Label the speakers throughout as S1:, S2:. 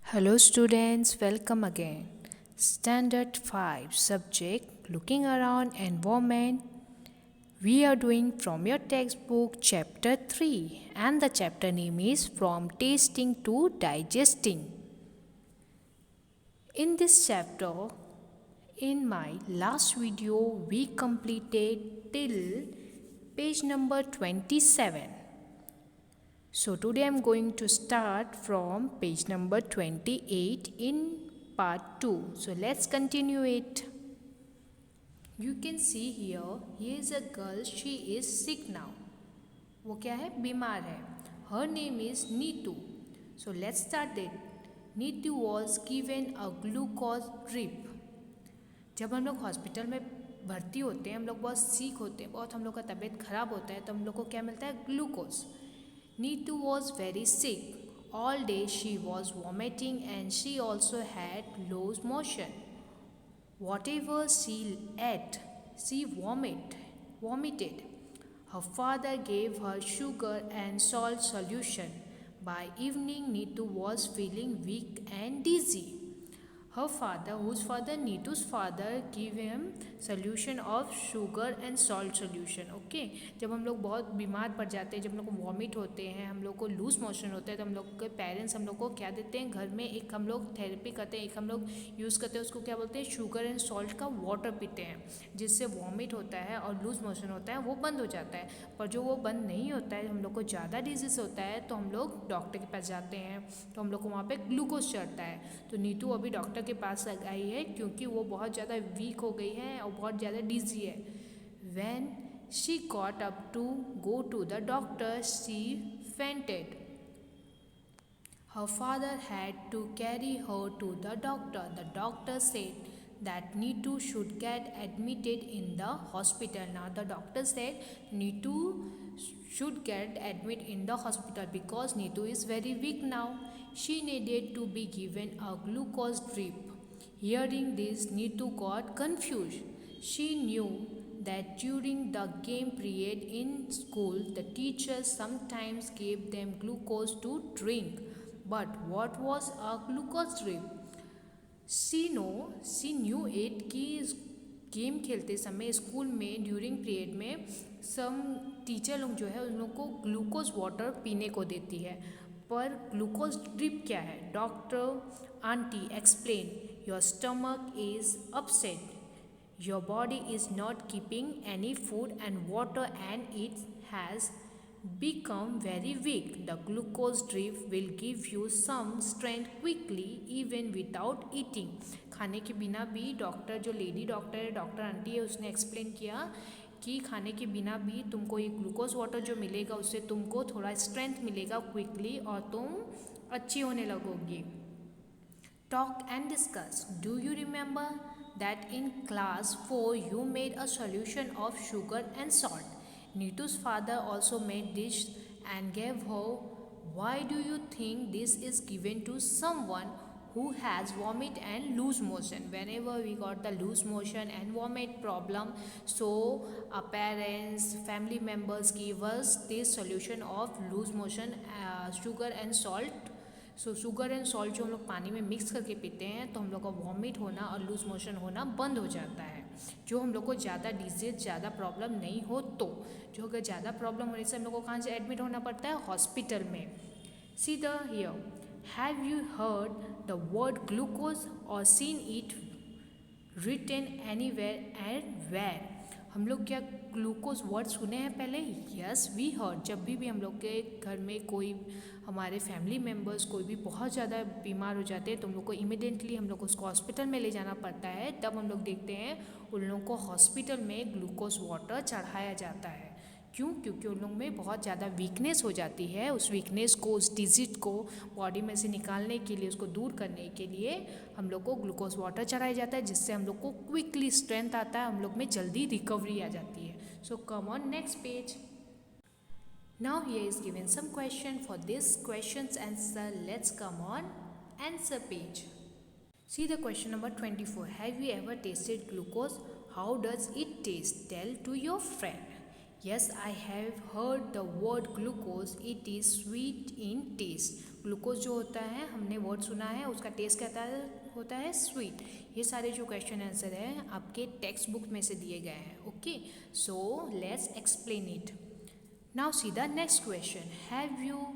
S1: Hello students, welcome again. Standard 5 subject Looking Around Environment. We are doing from your textbook chapter 3 and the chapter name is From Tasting to Digesting. In this chapter, in my last video we completed till page number 27. So today I am going to start from page number 28 in part 2. So let's continue it. You can see here is a girl, she is sick now. वो क्या है, बीमार है. Her name is Neetu. So let's start it. Neetu was given a glucose drip. जब हम लोग hospital में भर्ती होते हैं, हम लोग बहुत सीक होते हैं, बहुत हम लोग का तबीयत ख़राब होता है, तो हम लोग को क्या मिलता है, glucose. Neetu was very sick. All day she was vomiting and she also had loose motion. Whatever she ate, she vomited. Her father gave her sugar and salt solution. By evening, Neetu was feeling weak and dizzy. Her father, whose father, Neetu's father, gave him solution of sugar and salt solution. Okay, जब हम लोग बहुत बीमार पड़ जाते हैं, जब हम लोग को वॉमिट होते हैं, हम लोग को लूज मोशन होता है, तो हम लोग के पेरेंट्स हम लोग को क्या देते हैं, घर में एक हम लोग थेरेपी करते हैं, एक हम लोग यूज़ करते हैं, उसको क्या बोलते हैं, शुगर एंड सॉल्ट का वाटर पीते हैं, जिससे वॉमिट होता है और लूज मोशन होता है, वो बंद हो जाता है. पर जो वो बंद नहीं होता है, हम लोग को ज़्यादा डिजीज़ होता है, तो हम लोग डॉक्टर के पास जाते हैं, तो हम लोग को वहाँ पर ग्लूकोज चढ़ता है. तो नीतू अभी डॉक्टर के पास आई है क्योंकि वो बहुत ज़्यादा वीक हो गई है और बहुत ज़्यादा डिजी है. When she got up to go to the doctor, she fainted. Her father had to carry her to the doctor. The doctor said that Neetu should get admitted in the hospital. Now the doctor said Neetu should get admitted in the hospital because Neetu is very weak now. She needed to be given a glucose drip. Hearing this, Neetu got confused. She knew that during the game period in school, the teachers sometimes gave them glucose to drink. But what was a glucose drip? she knew it कि game खेलते समय school में during period में सम teacher लोग जो है उन लोग को ग्लूकोज वाटर पीने को देती है. पर ग्लूकोज ड्रिप क्या है? Doctor aunty explain, your stomach is upset, your body is not keeping any food and water and it has become very weak. The glucose drip will give you some strength quickly even without eating. खाने के बिना भी doctor, जो lady doctor है, doctor aunty है, उसने explain किया कि खाने के बिना भी तुमको ये ग्लूकोज वाटर जो मिलेगा उससे तुमको थोड़ा स्ट्रेंथ मिलेगा क्विकली और तुम अच्छी होने लगोगी. Talk and discuss. Do you remember that in class 4 you made a solution of sugar and salt? Neetu's father also made this and gave her. Why do you think this is given to someone who has vomit and loose motion? Whenever we got the loose motion and vomit problem, so our parents, family members give us this solution of loose motion, sugar and salt. So sugar and salt जो हम लोग पानी में mix करके पीते हैं तो हम लोग का वॉमिट होना और लूज मोशन होना बंद हो जाता है. जो हम लोग को ज़्यादा डिजीज, ज़्यादा प्रॉब्लम नहीं हो तो, जो अगर ज़्यादा प्रॉब्लम होने से हम लोग को कहाँ से एडमिट होना पड़ता है? हॉस्पिटल में. See the here, have you heard the word glucose और seen it written anywhere and where? हम लोग क्या ग्लूकोज वर्ड सुने हैं पहले? Yes we heard. जब भी हम लोग के घर में कोई, हमारे फैमिली मेम्बर्स कोई भी बहुत ज़्यादा बीमार हो जाते हैं तो हम लोग को इमिडिएटली हम लोग को उसको हॉस्पिटल में ले जाना पड़ता है. तब हम लोग देखते हैं उन लोगों को हॉस्पिटल में ग्लूकोज वाटर चढ़ाया जाता है. क्यों? क्योंकि उन लोगों में बहुत ज़्यादा वीकनेस हो जाती है. उस वीकनेस को, उस डिजीज को बॉडी में से निकालने के लिए, उसको दूर करने के लिए हम लोग को ग्लूकोज वाटर चढ़ाया जाता है, जिससे हम लोग को क्विकली स्ट्रेंथ आता है, हम लोग में जल्दी रिकवरी आ जाती है. So come on next page. Now here is given some question. For this question's answer, let's come on answer page. See the question number 24. Have you ever tasted glucose? How does it taste? Tell to your friend. Yes, I have heard the word glucose. It is sweet in taste. Glucose जो होता है हमने word सुना है, उसका test कहता है होता है स्वीट. ये सारे जो क्वेश्चन आंसर है आपके टेक्स्ट बुक में से दिए गए हैं. Okay, so let's explain it. Now see the next question. Have you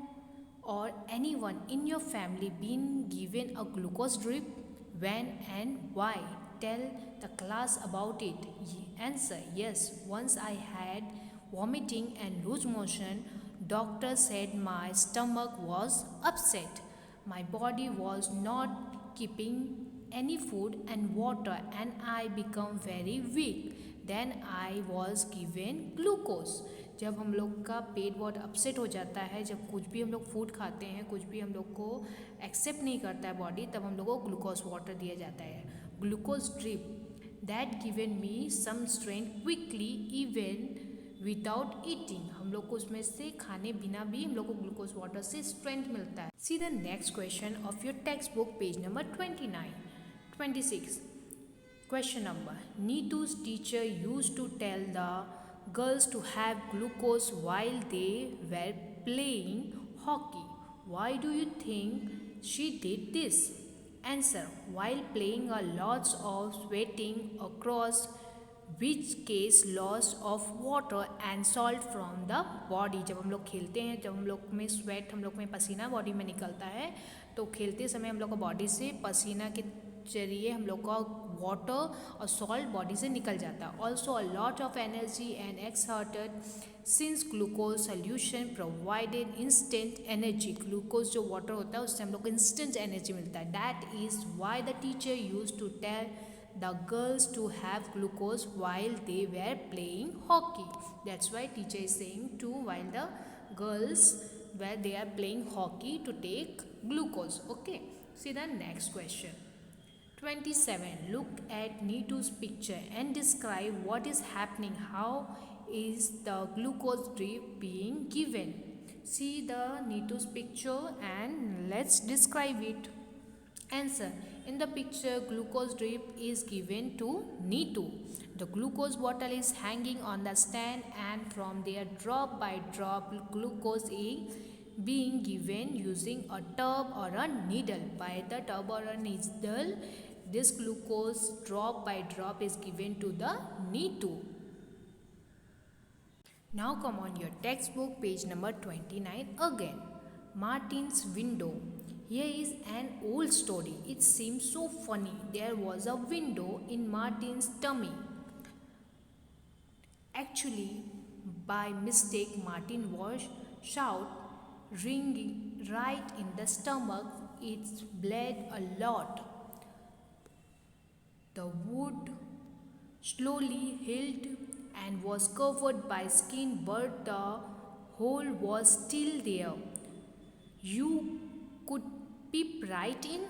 S1: or anyone in your family been given a glucose drip? When and why? Tell the class about it. Answer: yes, once I had vomiting and loose motion. Doctor said my stomach was upset. My body was not keeping any food and water and I become very weak. Then I was given glucose. जब हम लोग का पेट बहुत upset हो जाता है, जब कुछ भी हम लोग फूड खाते हैं, कुछ भी हम लोग को एक्सेप्ट नहीं करता है बॉडी, तब हम लोग को ग्लूकोज वाटर दिया जाता है. Glucose drip that given me some strength quickly even without eating. हम लोग को उसमें से खाने बिना भी हम लोग को ग्लूकोज वाटर से स्ट्रेंथ मिलता है. See the next question of your text book, page number 26. Question number: Neetu's teacher used to tell the girls to have glucose while they were playing hockey. Why do you think she did this? Answer: while playing a lots of sweating across which case loss of water and salt from the body. जब हम लोग खेलते हैं, जब हम लोग में sweat, हम लोग में पसीना बॉडी में निकलता है, तो खेलते समय हम लोग का बॉडी से पसीना के जरिए हम लोग का वाटर और सॉल्ट बॉडी से निकल जाता है. Also a lot of energy and exerted since glucose solution provided instant energy. Glucose जो वाटर होता है उससे हम लोग को इंस्टेंट एनर्जी मिलता है. That is why the teacher use to tell the girls to have glucose while they were playing hockey. That's why teacher is saying to while the girls where they are playing hockey to take glucose. Okay, see the next question. 27. Look at Neetu's picture and describe what is happening. How is the glucose drip being given? See the Neetu's picture and let's describe it. Answer: in the picture, glucose drip is given to Neetu. The glucose bottle is hanging on the stand and from there drop by drop glucose is being given using a tub or a needle. By the tub or a needle, this glucose drop by drop is given to the Neetu. Now come on your textbook, page number 29 again. Martin's window. Here is an old story. It seems so funny. There was a window in Martin's tummy. Actually, by mistake, Martin was shot ringing right in the stomach. It bled a lot. The wound slowly healed and was covered by skin, but the hole was still there. You could peep right in.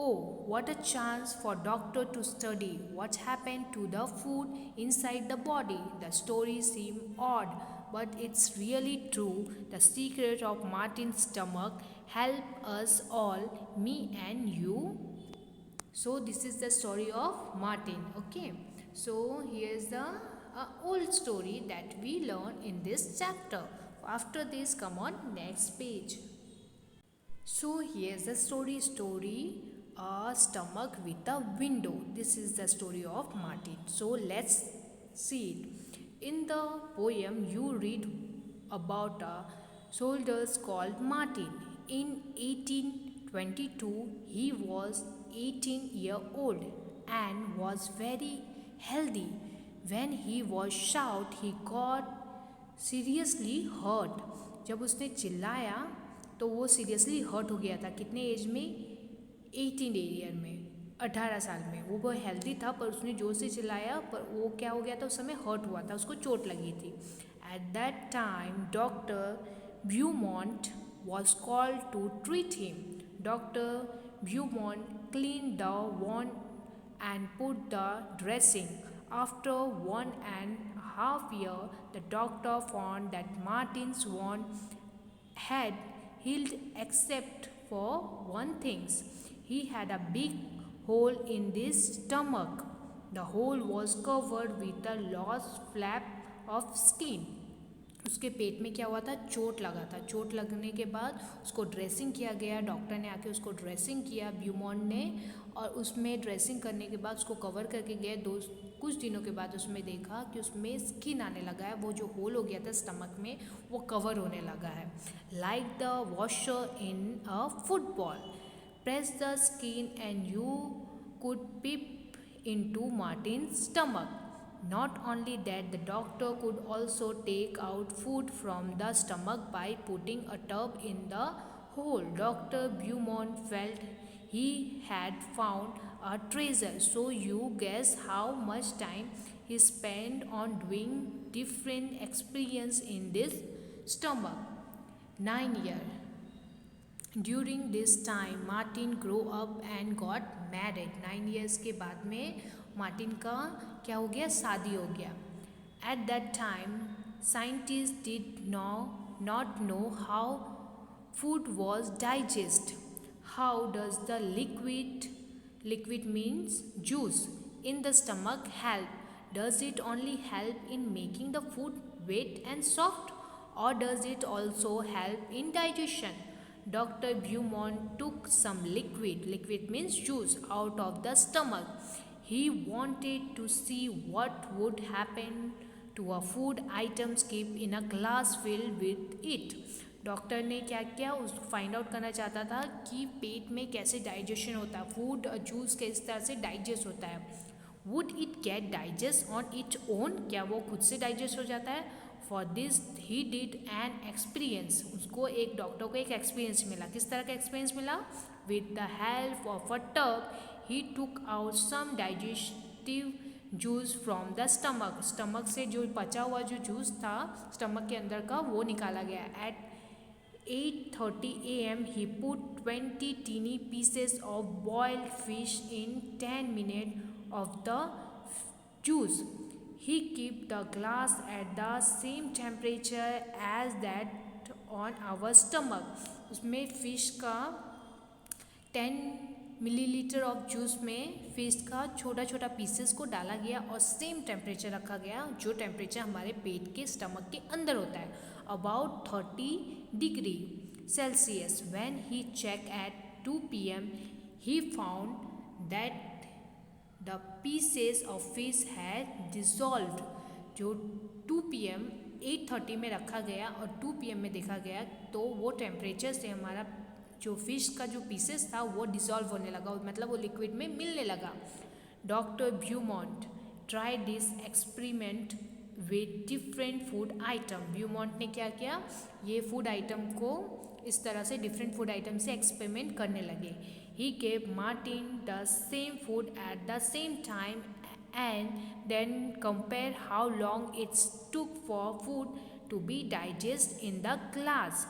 S1: Oh, what a chance for doctor to study what happened to the food inside the body. The story seemed odd, but it's really true. The secret of Martin's stomach help us all, me and you. So this is the story of Martin. Okay, so here's the old story that we learn in this chapter. After this, come on next page. So here's the story a stomach with a window. This is the story of Martin. So let's see it. In the poem you read about a soldier called Martin. In 1822 he was 18 years old and was very healthy. When he was shot he got seriously hurt. जब उसने चिल्लाया तो वो seriously hurt हो गया था. कितने as में? 18 ईयर में, 18 साल में. वो बहुत हेल्दी था पर उसने जोर से चिल्लाया, पर वो क्या हो गया था, उस समय हर्ट हुआ था, उसको चोट लगी थी. At that time doctor Beaumont was called to treat him. Doctor Beaumont clean the wound and put the dressing. After 1.5 years, the doctor found that Martin's wound had healed except for one thing. He had a big hole in his stomach. The hole was covered with a large flap of skin. उसके पेट में क्या हुआ था, चोट लगा था। चोट लगने के बाद उसको ड्रेसिंग किया गया, डॉक्टर ने आके उसको ड्रेसिंग किया ब्यूमॉन्ट ने, और उसमें ड्रेसिंग करने के बाद उसको कवर करके गए। कुछ दिनों के बाद उसमें देखा कि उसमें स्किन आने लगा है, वो जो होल हो गया था स्टमक में वो कवर होने लगा है। Like the washer in a football, press the skin and you could pip into Martin's stomach. Not only that, the doctor could also take out food from the stomach by putting a tub in the hole. Dr. Beaumont felt he had found a treasure. So you guess how much time he spent on doing different experience in this stomach. 9 years. During this time, Martin grew up and got married. 9 years के बाद में Martin का क्या हो गया, शादी हो गया. At that time, scientists did not know how food was digested. How does the liquid means juice, in the stomach help? Does it only help in making the food wet and soft, or does it also help in digestion? Dr. Beaumont took some liquid means juice, out of the stomach. He wanted to see what would happen to a food items kept in a glass filled with it. Doctor ने क्या किया, उस find out करना चाहता था कि पेट में कैसे डाइजेशन होता है, फूड जूस किस तरह से डाइजेस्ट होता है. Would it get digest on its own, क्या वो खुद से डाइजेस्ट हो जाता है. For this he did an experience, उसको एक डॉक्टर को एक एक्सपीरियंस मिला. किस तरह का एक्सपीरियंस मिला, with the help of a tube he took out some digestive juice from the stomach. Stomach से जो बचा हुआ जो जूस था स्टमक के अंदर का वो निकाला गया. At 8:30 a.m. he put 20 teeny pieces of boiled fish in 10 minutes of the juice. He kept the glass at the same temperature as that on our stomach. उसमें फिश का 10 मिलीलीटर ऑफ जूस में fish का छोटा छोटा pieces को डाला गया और सेम टेम्परेचर रखा गया जो टेम्परेचर हमारे पेट के स्टमक के अंदर होता है, about 30 degree Celsius. When he check at 2 p.m. he found that the pieces of fish had dissolved. जो 2 p.m. 8:30 में रखा गया और 2 p.m. में देखा गया तो वो टेम्परेचर से हमारा जो फिश का जो पीसेस था वो डिसॉल्व होने लगा, मतलब वो लिक्विड में मिलने लगा. Doctor Beaumont try this experiment with different food item. Beaumont ने क्या किया, ये फूड आइटम को इस तरह से डिफरेंट फूड आइटम से एक्सपेरिमेंट करने लगे. He gave Martin the same food at the same time and then compare how long its took for food to be digest in the glass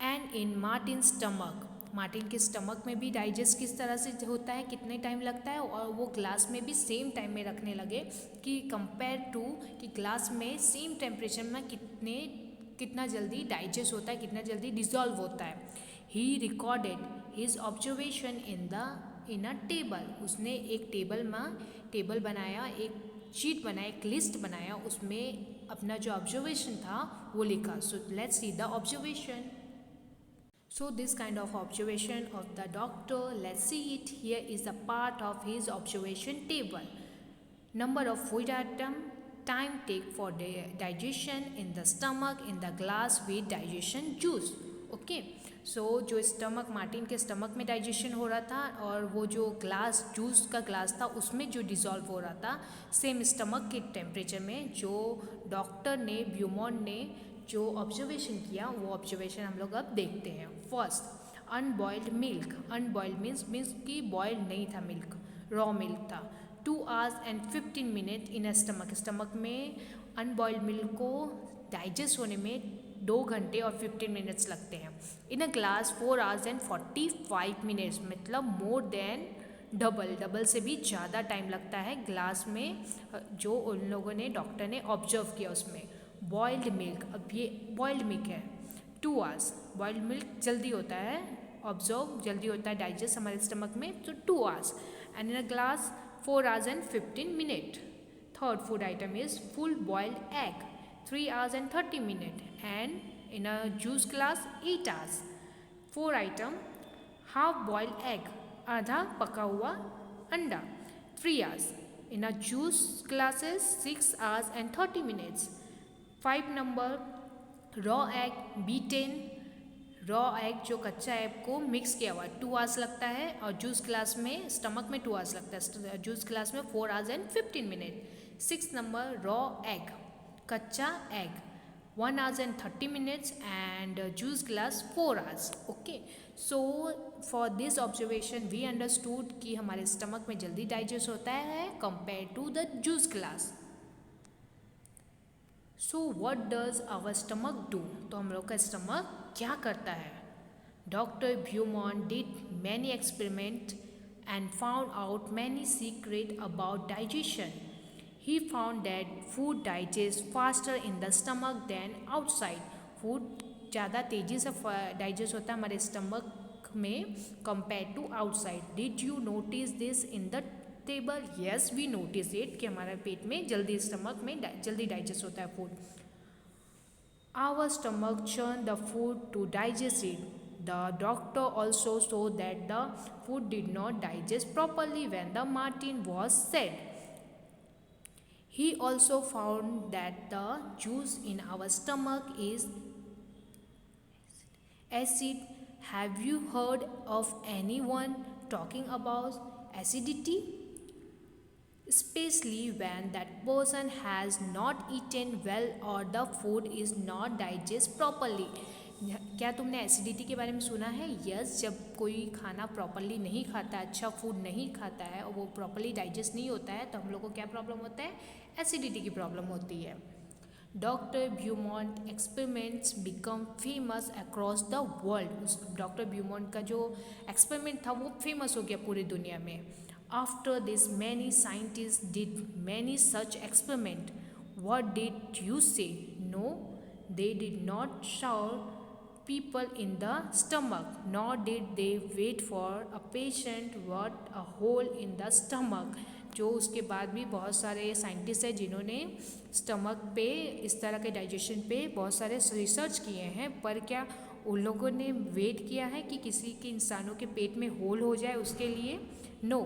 S1: and in Martin stomach. Martin के stomach में भी digest किस तरह से होता है, कितने time लगता है, और वो ग्लास में भी सेम टाइम में रखने लगे कि कंपेयर टू कि ग्लास में सेम टेम्परेचर में कितना जल्दी डाइजेस्ट होता है, कितना जल्दी डिसॉल्व होता है. He recorded his observation in a table. उसने एक टेबल बनाया, एक शीट बनाया, एक लिस्ट बनाया, उसमें अपना जो ऑब्जर्वेशन था वो लिखा. So let's see the observation. So this kind of observation of the doctor, let's see it. Here is a part of his observation table. Number of food item, time take for digestion in the stomach, in the glass with digestion juice. Okay. So जो stomach Martin के stomach में digestion हो रहा था और वो जो glass juice का ग्लास था उसमें जो डिसॉल्व हो रहा था सेम स्टमक के टेम्परेचर में, जो डॉक्टर ने ब्यूमॉन्ट ने जो ऑब्जर्वेशन किया वो ऑब्जर्वेशन हम लोग अब देखते हैं. First, unboiled milk. Unboiled means कि बॉइल्ड नहीं था मिल्क, रॉ मिल्क था. 2 hours and 15 minutes in a stomach. Stomach में अनबॉइल्ड मिल्क को डाइजेस्ट होने में 2 घंटे और 15 मिनट्स लगते हैं. इन a glass 4 hours and 45 minutes, मतलब मोर देन डबल से भी ज़्यादा टाइम लगता है ग्लास में, जो उन लोगों ने डॉक्टर ने ऑब्जर्व किया उसमें. बॉइल्ड मिल्क, अब ये बॉइल्ड मिल्क है. 2 hours, बॉइल्ड मिल्क जल्दी होता है ऑब्जर्व, जल्दी होता है डाइजेस्ट हमारे स्टमक में, तो 2 hours. And in a glass 4 hours and 15 minutes. Third food item is full boiled egg, 3 hours and 30 minutes, and in a juice glass 8 hours. Fourth item, half boiled egg, आधा पका हुआ अंडा, 3 hours. In a juice glasses 6 hours and 30 minutes. 5 number, raw egg beaten, raw egg जो कच्चा egg को mix किया हुआ 2 hours लगता है, और जूस ग्लास में स्टमक में 2 आवर्स लगता है, जूस ग्लास में 4 hours and 15 minutes. 6 number, raw egg कच्चा egg 1 hours and 30 minutes, and juice glass 4 hours. Okay, so for this observation we understood कि हमारे स्टमक में जल्दी डाइजेस्ट होता है compare to the juice glass. So what does our stomach do? तो हम लोग का स्टमक क्या करता है? Doctor Beaumont did many experiment and found out many secret about digestion. He found that food digest faster in the stomach than outside. Food ज़्यादा तेज़ी से डाइजेस्ट होता है हमारे स्टमक में compare to outside. Did you notice this in the table? Yes, we notice it कि हमारे पेट में जल्दी स्टमक में जल्दी डाइजेस्ट होता है food. Our stomach churn the food to digest it. The doctor also saw that the food did not digest properly when the Martin was said. He also found that the juice in our stomach is acid. Have you heard of anyone talking about acidity? Especially when that person has not eaten well or the food is not digest properly. क्या तुमने acidity के बारे में सुना है? Yes, जब कोई खाना प्रॉपरली नहीं खाता, अच्छा फूड नहीं खाता है और वो प्रॉपरली डाइजेस्ट नहीं होता है, तो हम लोग को क्या प्रॉब्लम होता है? एसिडिटी की प्रॉब्लम होती है. Doctor Beaumont experiments become famous across the world. Doctor Beaumont का जो एक्सपेरिमेंट था वो फेमस हो गया पूरी दुनिया में. After this, many scientists did many such experiments. What did you say? No, they did not shout people in the stomach, nor did they wait for a patient with a hole in the stomach. जो उसके बाद भी बहुत सारे scientist हैं जिन्होंने stomach पे इस तरह के डाइजेशन पे बहुत सारे रिसर्च किए हैं, पर क्या उन लोगों ने वेट किया है कि किसी के इंसानों के पेट में होल हो जाए उसके लिए? No,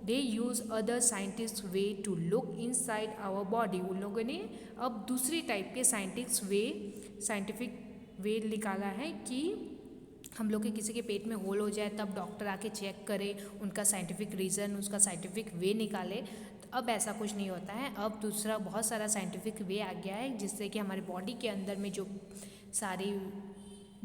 S1: they use other scientist way to look inside our body. उन लोगों ने अब दूसरी टाइप के साइंटिफिक वे निकाला है कि हम लोग के किसी के पेट में होल हो जाए तब डॉक्टर आके चेक करे, उनका साइंटिफिक रीज़न, उसका साइंटिफिक वे निकाले. तो अब ऐसा कुछ नहीं होता है. अब दूसरा बहुत सारा साइंटिफिक वे आ गया है जिससे कि हमारे बॉडी के अंदर में जो सारी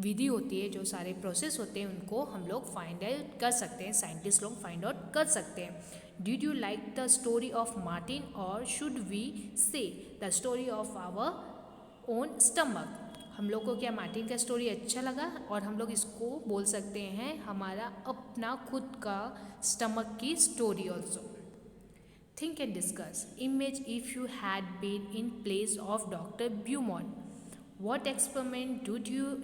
S1: विधि होती है, जो सारे प्रोसेस होते हैं, उनको हम लोग फाइंड आउट कर सकते हैं, साइंटिस्ट लोग फाइंड आउट कर सकते हैं. Did you like the story of Martin और should we say the story of our own stomach? हम लोग को क्या मार्टिन का स्टोरी अच्छा लगा और हम लोग इसको बोल सकते हैं हमारा अपना खुद का स्टमक की story also. Think and discuss. Image if you had been in place of doctor Beaumont. What experiment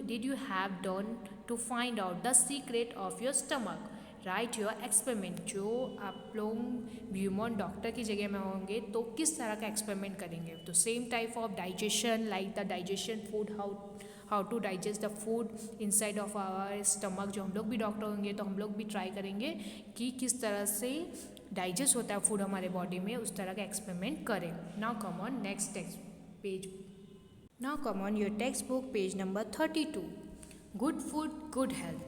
S1: did you have done to find out the secret of your stomach? Write your experiment. जो आप लोग ब्यूमॉन doctor की जगह में होंगे तो किस तरह का एक्सपेरिमेंट करेंगे? तो same type of digestion, like the digestion food, how to digest the food inside of our stomach. जो हम लोग भी डॉक्टर होंगे तो हम लोग भी ट्राई करेंगे कि किस तरह से डाइजेस्ट होता है फूड हमारे बॉडी में, उस तरह का एक्सपेरिमेंट करें. Now come on next text page. Now come on your textbook, page number 32. Good food, good health.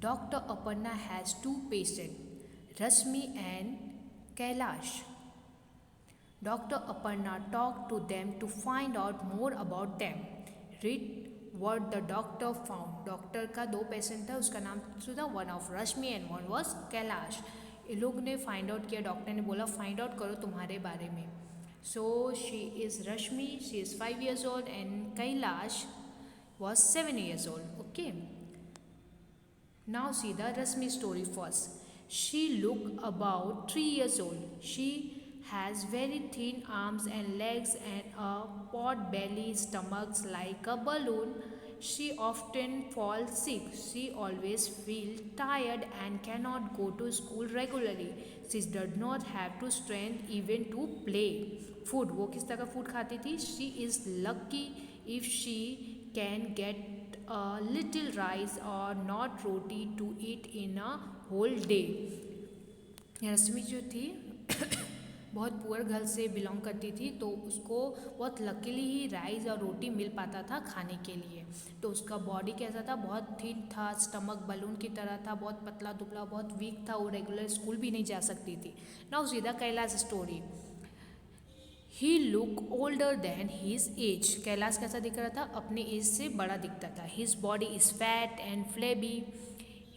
S1: Dr. Aparna has 2 patients, Rashmi and Kailash. Dr. Aparna talked to them to find out more about them. Read what the doctor found. Doctor का 2 patient था, उसका नाम था one of Rashmi and one was Kailash. ये लोग ने find out किया, doctor ने बोला फाइंड आउट करो तुम्हारे बारे में. So she is Rashmi, she is 5 years old, and Kailash was 7 years old. Okay. Now see the Rashmi story first. She looked about 3 years old. She has very thin arms and legs and a pot belly, stomach like a balloon. She often falls sick. She always feels tired and cannot go to school regularly. She does not have to strength even to play. Food, वो किस तरह का food खाती थी? She is lucky if she can get a little rice or not roti to eat in a whole day. रश्मि जो थी बहुत poor घर से बिलोंग करती थी, तो उसको बहुत लकीली ही राइस और रोटी मिल पाता था खाने के लिए। तो उसका बॉडी कैसा था? बहुत थिन था, स्टमक बलून की तरह था, बहुत पतला दुबला, बहुत वीक था, वो रेगुलर स्कूल भी नहीं जा सकती थी। नाउ सीधा Kailash story. He look older than his age. Kailash कैसा दिख रहा था? अपने एज से बड़ा दिखता था। His body is fat and flabby.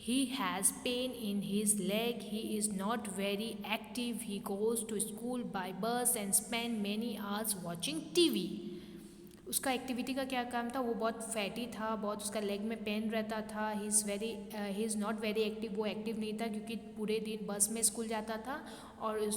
S1: He has pain in his leg. He is not very active. He goes to school by bus and spend many hours watching TV. उसका एक्टिविटी का क्या काम था? वो बहुत फैटी था, बहुत उसका लेग में पेन रहता था. He is not very active. वो एक्टिव नहीं था क्योंकि पूरे दिन बस में स्कूल जाता था और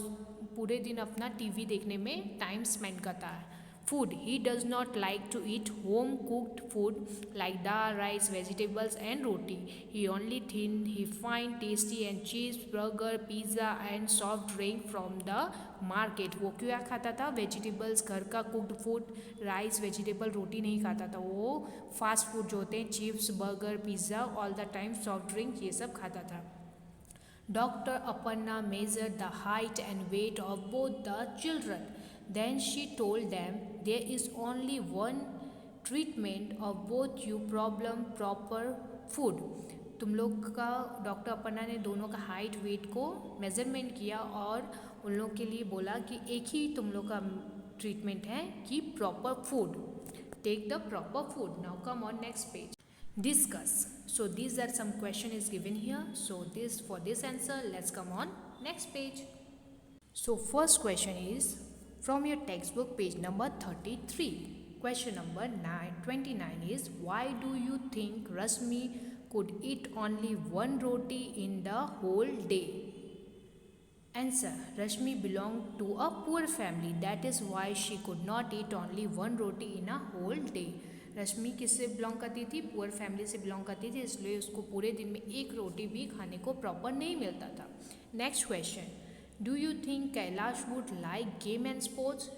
S1: पूरे दिन अपना टीवी देखने में टाइम स्पेंड करता है. Food. He does not like to eat home cooked food like dal, rice, vegetables and roti. He only thing he find tasty and cheese, burger, pizza and soft drink from the market. वो क्या खाता था? Vegetables, घर का cooked food, rice, vegetable, रोटी नहीं खाता था. वो फास्ट फूड जो होते हैं, chips, burger, pizza, all the time soft drink, ये सब खाता था. Dr. Aparna measured the height and weight of both the children. Then she told them, there is only one treatment of both you problem, proper food. तुम लोग का doctor Aparna ने दोनों का हाइट वेट को मेजरमेंट किया और उन लोग के लिए बोला कि एक ही तुम लोग का ट्रीटमेंट है कि proper food. Take the proper food. Now come on next page. Discuss. So these are some question is given here. So for this answer, let's come on next page. So first question is from your textbook, page number 33. Question number 29 is, why do you think Rashmi could eat only one roti in the whole day? Answer. Rashmi belonged to a poor family. That is why she could not eat only one roti in a whole day. रश्मि किससे belong करती थी? Poor family से belong करती थी, इसलिए उसको पूरे दिन में एक रोटी भी खाने को प्रॉपर नहीं मिलता था. Next question. Do you think Kailash would like game and sports?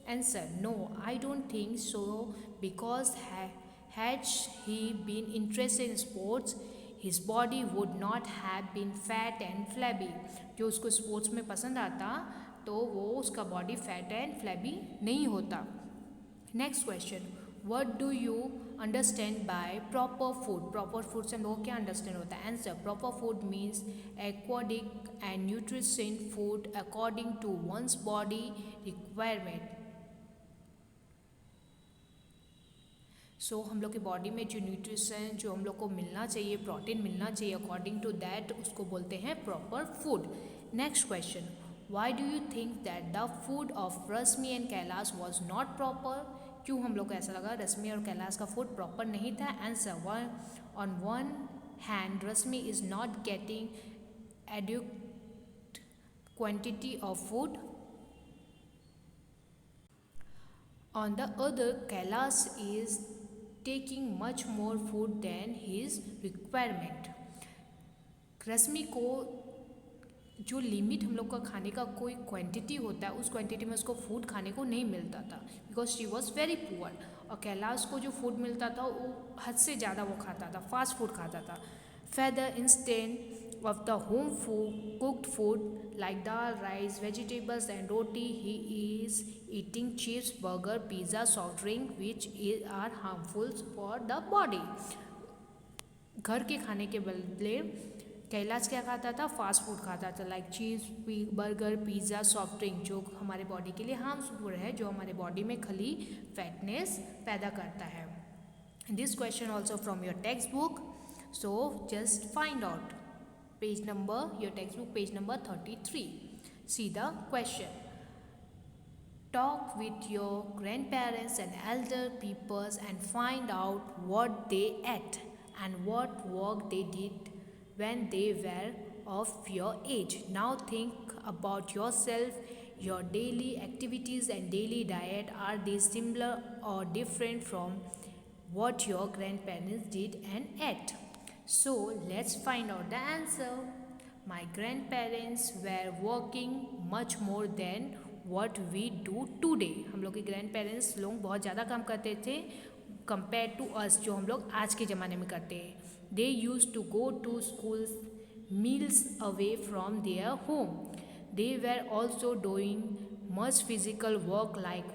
S1: Answer. No, I don't think so, because had he been interested in sports his body would not have been fat and flabby. जो उसको sports में पसंद आता तो वो उसका body fat and flabby नहीं होता. Next question. What do you understand by proper food? Proper food से हम लोग क्या understand होता है? Answer. Proper food means aquatic and nutrition food according to one's body requirement. So हम लोग के बॉडी में जो न्यूट्रिशन जो हम लोग को मिलना चाहिए, प्रोटीन मिलना चाहिए, अकॉर्डिंग टू दैट उसको बोलते हैं proper food. Next question. Why do you think that the food of Rashmi and Kailash was not proper? क्यों हम लोग को ऐसा लगा रश्मि और कैलाश का फूड प्रॉपर नहीं था? Answer. On one hand Rashmi is not getting adequate quantity of food. On the other, Kailash is taking much more food than his requirement. रश्मि को जो लिमिट हम लोग का खाने का कोई क्वांटिटी होता है, उस क्वांटिटी में उसको फूड खाने को नहीं मिलता था, because she was very poor. और कैलाश को जो फूड मिलता था वो हद से ज़्यादा वो खाता था, फास्ट फूड खाता था. Further instant of the home food cooked food like dal, rice, vegetables and roti, he is eating chips, burger, pizza, soft drink which are harmful for the body. घर के खाने के बदले कैलाश क्या खाता था? फास्ट फूड खाता था, लाइक चीज़, बर्गर, पिज़्ज़ा, सॉफ्ट ड्रिंक, जो हमारे बॉडी के लिए हार्मफुल है, जो हमारे बॉडी में खाली फैटनेस पैदा करता है. This question also from your text book. So just find out page number, your text book page number 33. See the question. Talk with your grandparents and elder peoples and find out what they ate and what work they did when they were of your age. Now think about yourself. Your daily activities and daily diet, are they similar or different from what your grandparents did and ate. So let's find out the answer. My grandparents were working much more than what we do today. हम लोग के grandparents लोग बहुत ज़्यादा काम करते थे compared to us, जो हम लोग आज के ज़माने में करते हैं. They used to go to schools miles away from their home. They were also doing much physical work like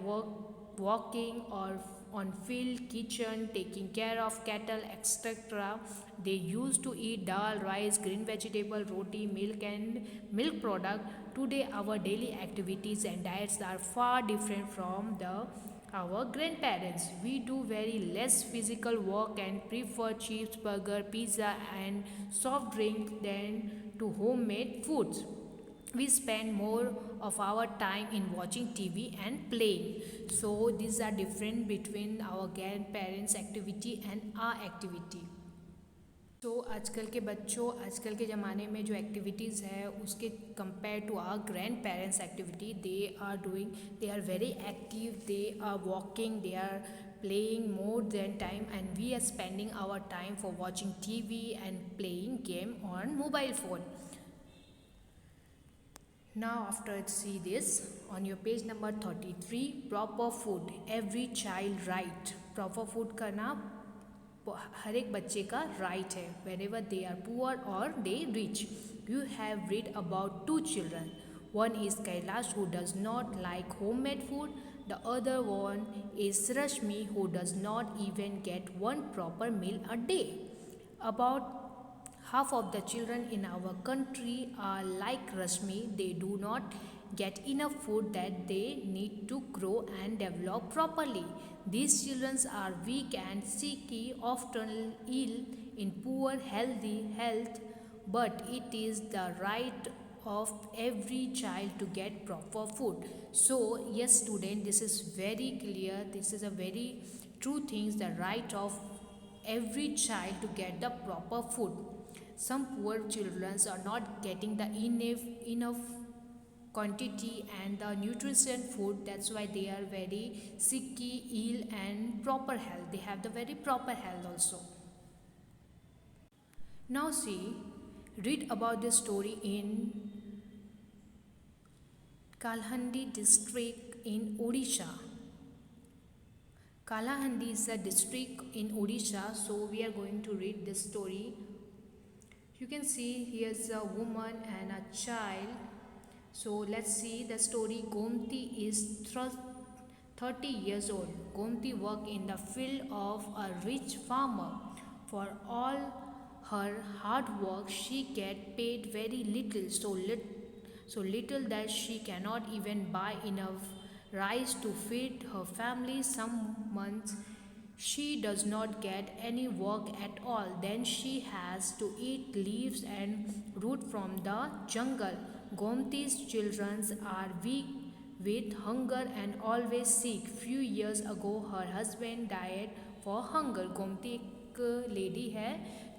S1: walking or on field, kitchen, taking care of cattle, etc. They used to eat dal, rice, green vegetable, roti, milk and milk product. Today our daily activities and diets are far different from our grandparents. We do very less physical work and prefer chips, burger, pizza and soft drink than to homemade foods. We spend more of our time in watching TV and playing. So these are different between our grandparents activity and our activity. तो आजकल के बच्चों, आजकल के ज़माने में जो activities है उसके compare to our grandparents activity, they are very active, they are walking, they are playing more than time, and we are spending our time for watching TV and playing game on mobile phone. Now after see this on your page number 33, proper food, every child right. Proper food करना हर एक बच्चे का right है, wherever they are poor or they rich. You have read about two children. One is Kailash who does not like homemade food. The other one is Rashmi who does not even get one proper meal a day. About half of the children in our country are like Rashmi. They do not get enough food that they need to grow and develop properly. These children are weak and sickly, often ill in poor health, but it is the right of every child to get proper food. So yes student, this is very clear, this is a very true thing, the right of every child to get the proper food. Some poor children are not getting the enough quantity and the nutrition food, that's why they are very sicky, ill and proper health, they have the very proper health also. Now see, read about this story in Kalahandi district in Odisha. Kalahandi is a district in Odisha, so we are going to read this story. You can see here's a woman and a child. So let's see the story. Gomti is 30 years old. Gomti worked in the field of a rich farmer. For all her hard work, she get paid very little, so little that she cannot even buy enough rice to feed her family. Some months she does not get any work at all. Then she has to eat leaves and root from the jungle. Gomti's children are weak with hunger and always sick. Few years ago her husband died for hunger. Gomti एक lady है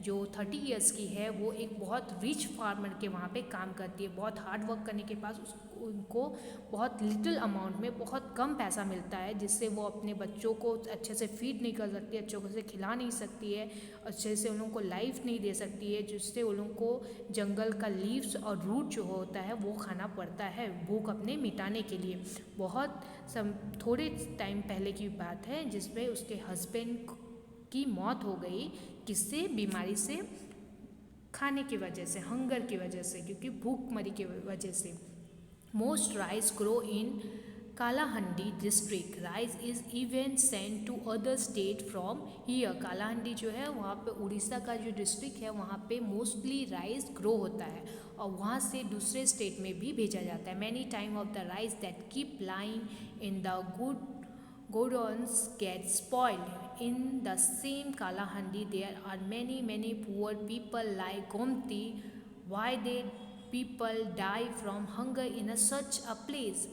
S1: जो 30 years की है, वो एक बहुत rich farmer के वहाँ पे काम करती है. बहुत हार्ड वर्क करने के पास उनको बहुत लिटिल अमाउंट में बहुत कम पैसा मिलता है, जिससे वो अपने बच्चों को अच्छे से फीड नहीं कर सकती, अच्छे से खिला नहीं सकती है, अच्छे से उन लोगों को लाइफ नहीं दे सकती है, जिससे उन लोगों को जंगल का लीव्स और रूट जो होता है वो खाना पड़ता है भूख अपने मिटाने के लिए. बहुत थोड़े टाइम पहले की बात है जिसमें उसके हस्बैंड की मौत हो गई. किससे? बीमारी से, खाने की वजह से, हंगर की वजह से, क्योंकि भूखमरी की वजह से. Most rice grow in Kalahandi district. Rice is even send to other state from here. Kalahandi जो है वहाँ पे उड़ीसा का जो डिस्ट्रिक्ट है वहाँ पे मोस्टली राइस ग्रो होता है और वहाँ से दूसरे स्टेट में भी भेजा जाता है. Many time of the rice that keep lying in the godowns get spoiled. In the same Kalahandi, there are many poor people like Gomti. Why did people die from hunger in such a place?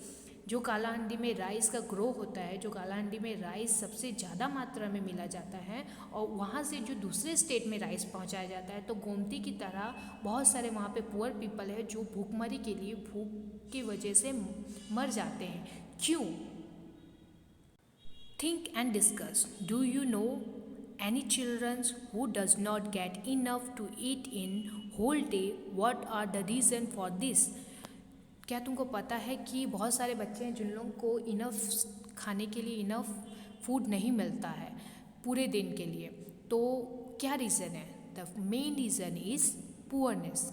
S1: जो कालाहंडी में rice का grow होता है, जो कालाहंडी में rice सबसे ज़्यादा मात्रा में मिला जाता है और वहाँ से जो दूसरे स्टेट में राइस पहुँचाया जाता है, तो गोमती की तरह बहुत सारे वहाँ पे पुअर पीपल है जो भूखमरी के लिए भूख की वजह से मर जाते हैं. क्यों? Think and discuss. Do you know any children who does not get enough to eat in whole day, what are the reason for this? क्या तुमको पता है कि बहुत सारे बच्चे हैं जिन लोगों को इनफ खाने के लिए इनफ फूड नहीं मिलता है पूरे दिन के लिए? तो क्या रीज़न है? The main reason is poorness.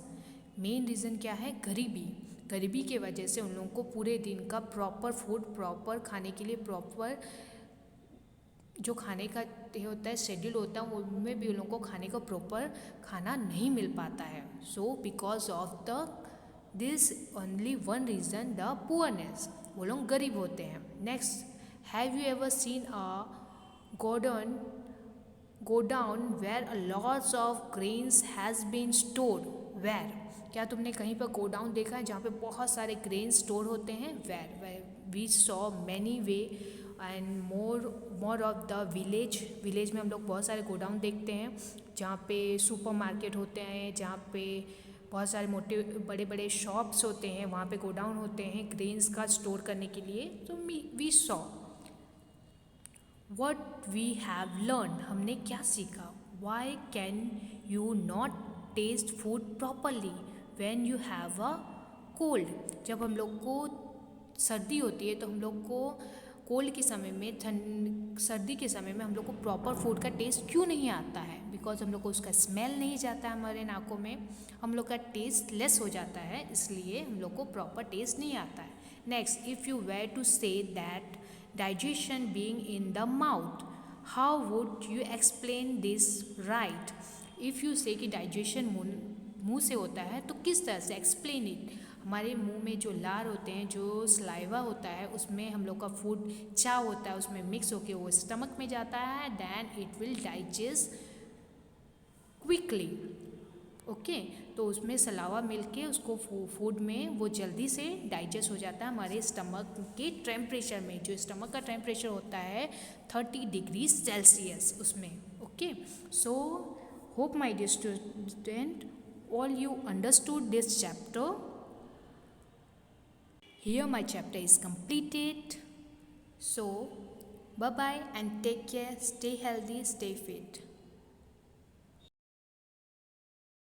S1: Main reason क्या है? गरीबी। गरीबी के वजह से उन लोगों को पूरे दिन का प्रॉपर फूड, प्रॉपर खाने के लिए प्रॉपर जो खाने का होता है शेड्यूल होता है उनमें भी उन लोगों को खाने का प्रॉपर खाना नहीं मिल पाता है। So because of the this only one reason the poorness, वो लोग गरीब होते हैं। Next, have you ever seen a godown where a lots of grains has been stored? Where, क्या तुमने कहीं पर गोडाउन देखा है जहाँ पे बहुत सारे ग्रेन स्टोर होते हैं? Where we saw many way and more of the village में हम लोग बहुत सारे गोडाउन देखते हैं जहाँ पे सुपर मार्केट होते हैं, जहाँ पे बहुत सारे मोटे बड़े बड़े शॉप्स होते हैं, वहाँ पे गोडाउन होते हैं ग्रेन्स का स्टोर करने के लिए। तो we saw what we have learn, हमने क्या सीखा? Why can you not taste food properly when you have a cold? जब हम लोग को सर्दी होती है तो हम लोग को कोल्ड के समय में सर्दी के समय में हम लोग को प्रॉपर फूड का टेस्ट क्यों नहीं आता है? बिकॉज हम लोग को उसका स्मेल नहीं जाता है हमारे नाकों में, हम लोग का टेस्ट लेस हो जाता है, इसलिए हम लोग को प्रॉपर टेस्ट नहीं आता है। Next, if you were to say that digestion being in the mouth, how would you explain this right? If you say कि डाइजेशन मुंह से होता है तो किस तरह से? Explain it. हमारे मुंह में जो लार होते हैं, जो सलाइवा होता है, उसमें हम लोग का फूड चाव होता है, उसमें मिक्स होके वो स्टमक में जाता है, then it will digest quickly. Okay, तो उसमें सलावा मिलके उसको फूड में वो जल्दी से डाइजेस्ट हो जाता है हमारे स्टमक के टेम्परेचर में। जो स्टमक का टेम्परेचर होता है 30 डिग्री सेल्सियस उसमें। Okay, so hope my dear student all you understood this chapter. Here my chapter is completed. So bye bye and take care, stay healthy, stay fit.